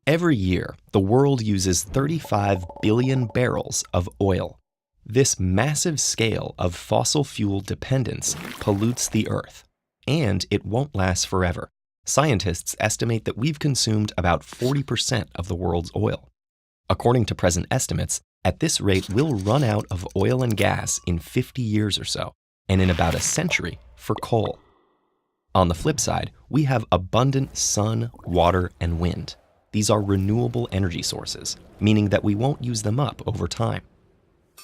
Every year, the world uses 35 billion barrels of oil. This massive scale of fossil fuel dependence pollutes the Earth, and it won't last forever. Scientists estimate that we've consumed about 40% of the world's oil. According to present estimates, at this rate, we'll run out of oil and gas in 50 years or so, and in about a century for coal. On the flip side, we have abundant sun, water, and wind. These are renewable energy sources, meaning that we won't use them up over time.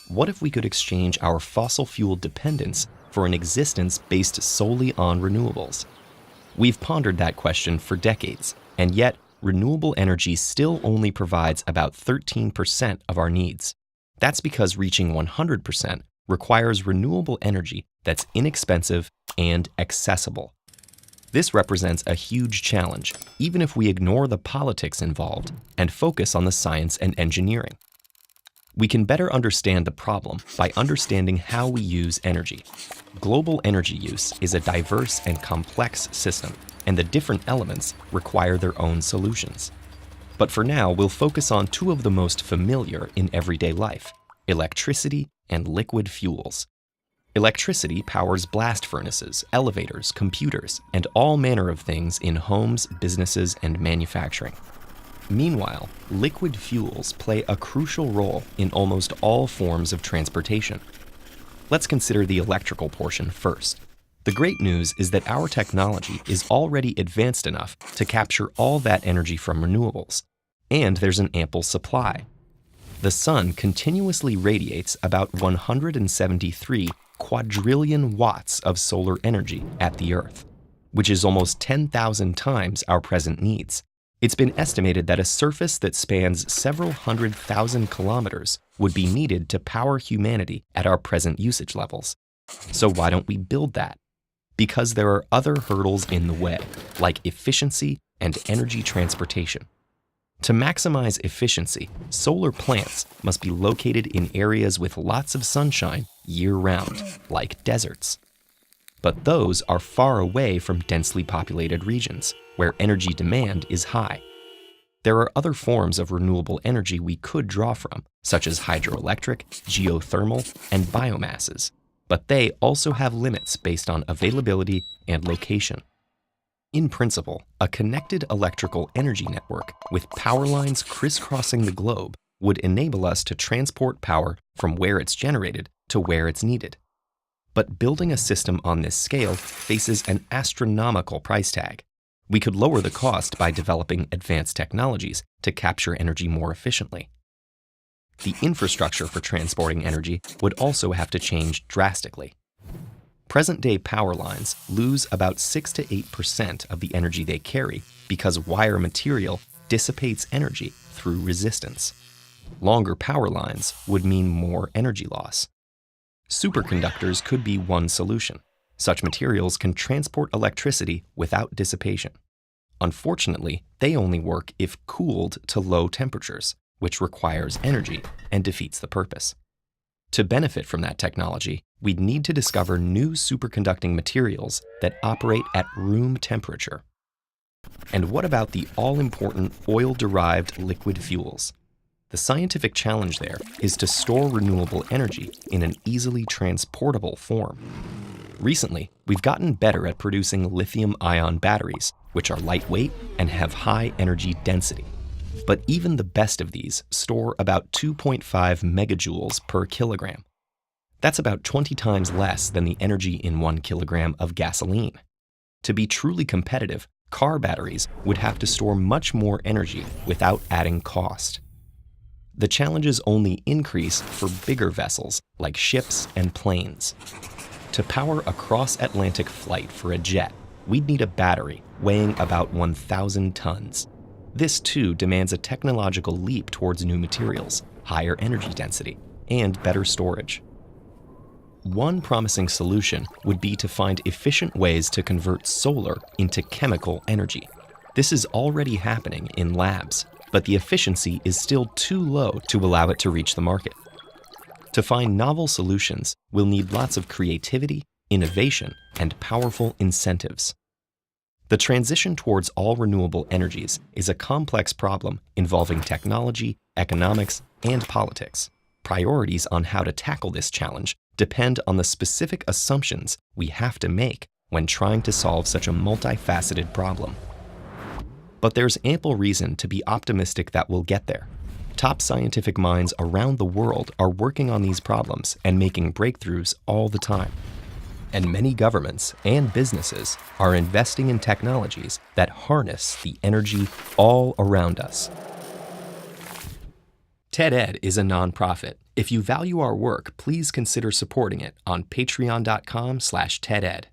What if we could exchange our fossil fuel dependence for an existence based solely on renewables? We've pondered that question for decades, and yet renewable energy still only provides about 13% of our needs. That's because reaching 100% requires renewable energy that's inexpensive and accessible. This represents a huge challenge, even if we ignore the politics involved and focus on the science and engineering. We can better understand the problem by understanding how we use energy. Global energy use is a diverse and complex system, and the different elements require their own solutions. But for now, we'll focus on two of the most familiar in everyday life: electricity and liquid fuels. Electricity powers blast furnaces, elevators, computers, and all manner of things in homes, businesses, and manufacturing. Meanwhile, liquid fuels play a crucial role in almost all forms of transportation. Let's consider the electrical portion first. The great news is that our technology is already advanced enough to capture all that energy from renewables, and there's an ample supply. The sun continuously radiates about 173 quadrillion watts of solar energy at the Earth, which is almost 10,000 times our present needs. It's been estimated that a surface that spans several 100,000 kilometers would be needed to power humanity at our present usage levels. So why don't we build that? Because there are other hurdles in the way, like efficiency and energy transportation. To maximize efficiency, solar plants must be located in areas with lots of sunshine year-round, like deserts. But those are far away from densely populated regions, where energy demand is high. There are other forms of renewable energy we could draw from, such as hydroelectric, geothermal, and biomasses, but they also have limits based on availability and location. In principle, a connected electrical energy network with power lines crisscrossing the globe would enable us to transport power from where it's generated to where it's needed. But building a system on this scale faces an astronomical price tag. We could lower the cost by developing advanced technologies to capture energy more efficiently. The infrastructure for transporting energy would also have to change drastically. Present-day power lines lose about 6 to 8% of the energy they carry because wire material dissipates energy through resistance. Longer power lines would mean more energy loss. Superconductors could be one solution. Such materials can transport electricity without dissipation. Unfortunately, they only work if cooled to low temperatures, which requires energy and defeats the purpose. To benefit from that technology, we'd need to discover new superconducting materials that operate at room temperature. And what about the all-important oil-derived liquid fuels? The scientific challenge there is to store renewable energy in an easily transportable form. Recently, we've gotten better at producing lithium-ion batteries, which are lightweight and have high energy density. But even the best of these store about 2.5 megajoules per kilogram. That's about 20 times less than the energy in 1 kilogram of gasoline. To be truly competitive, car batteries would have to store much more energy without adding cost. The challenges only increase for bigger vessels like ships and planes. To power a cross-Atlantic flight for a jet, we'd need a battery weighing about 1,000 tons. This too demands a technological leap towards new materials, higher energy density, and better storage. One promising solution would be to find efficient ways to convert solar into chemical energy. This is already happening in labs, but the efficiency is still too low to allow it to reach the market. To find novel solutions, we'll need lots of creativity, innovation, and powerful incentives. The transition towards all renewable energies is a complex problem involving technology, economics, and politics. Priorities on how to tackle this challenge depend on the specific assumptions we have to make when trying to solve such a multifaceted problem. But there's ample reason to be optimistic that we'll get there. Top scientific minds around the world are working on these problems and making breakthroughs all the time. And many governments and businesses are investing in technologies that harness the energy all around us. TED-Ed is a nonprofit. If you value our work, please consider supporting it on patreon.com/TEDEd.